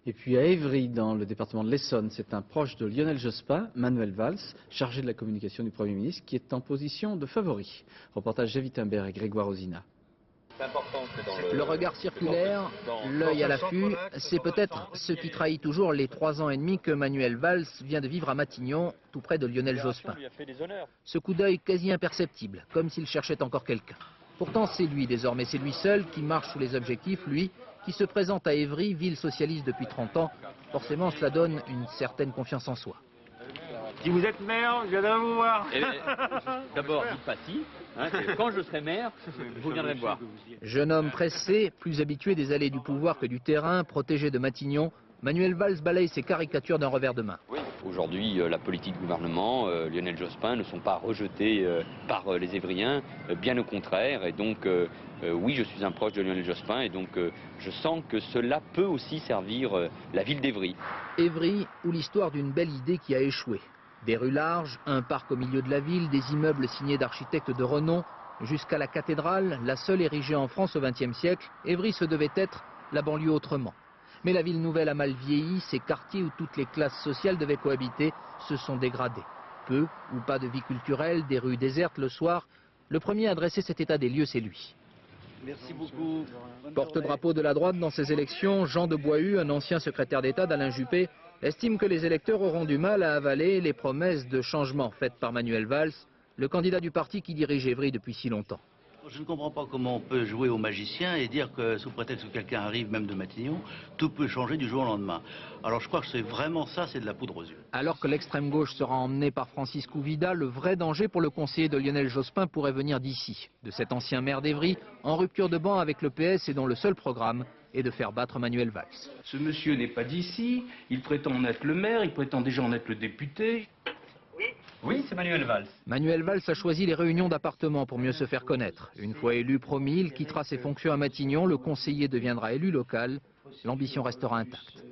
Et puis à Évry, dans le département de l'Essonne, c'est un proche de Lionel Jospin, Manuel Valls, chargé de la communication du Premier ministre, qui est en position de favori. Reportage Jay Wittenberg et Grégoire Ozina. Le regard circulaire, l'œil à l'affût, c'est peut-être ce qui trahit toujours les 3 ans et demi que Manuel Valls vient de vivre à Matignon, tout près de Lionel Jospin. Ce coup d'œil quasi imperceptible, comme s'il cherchait encore quelqu'un. Pourtant c'est lui désormais, c'est lui seul qui marche sous les objectifs, lui qui se présente à Évry, ville socialiste depuis 30 ans. Forcément cela donne une certaine confiance en soi. Si vous êtes maire, je viendrai vous voir. D'abord, dites pas si. Quand je serai maire, vous viendrez me voir. Jeune homme pressé, plus habitué des allées du pouvoir que du terrain, protégé de Matignon, Manuel Valls balaye ses caricatures d'un revers de main. Oui. Aujourd'hui, la politique du gouvernement, Lionel Jospin, ne sont pas rejetés par les Évriens, bien au contraire. Et donc, oui, je suis un proche de Lionel Jospin et donc je sens que cela peut aussi servir la ville d'Évry. Évry, où l'histoire d'une belle idée qui a échoué. Des rues larges, un parc au milieu de la ville, des immeubles signés d'architectes de renom, jusqu'à la cathédrale, la seule érigée en France au XXe siècle, Évry se devait être la banlieue autrement. Mais la ville nouvelle a mal vieilli, ces quartiers où toutes les classes sociales devaient cohabiter se sont dégradés. Peu ou pas de vie culturelle, des rues désertes le soir. Le premier à dresser cet état des lieux, c'est lui. Merci beaucoup. Porte-drapeau de la droite dans ces élections, Jean de Boishue, un ancien secrétaire d'État d'Alain Juppé, estime que les électeurs auront du mal à avaler les promesses de changement faites par Manuel Valls, le candidat du parti qui dirige Évry depuis si longtemps. Je ne comprends pas comment on peut jouer au magicien et dire que sous prétexte que quelqu'un arrive même de Matignon, tout peut changer du jour au lendemain. Alors je crois que c'est vraiment ça, c'est de la poudre aux yeux. Alors que l'extrême gauche sera emmenée par Francis Couvida, le vrai danger pour le conseiller de Lionel Jospin pourrait venir d'ici, de cet ancien maire d'Évry, en rupture de banc avec le PS et dont le seul programme est de faire battre Manuel Valls. Ce monsieur n'est pas d'ici, il prétend en être le maire, il prétend déjà en être le député. Oui, c'est Manuel Valls. Manuel Valls a choisi les réunions d'appartements pour mieux se faire connaître. Une fois élu, promis, il quittera ses fonctions à Matignon, le conseiller deviendra élu local. L'ambition restera intacte.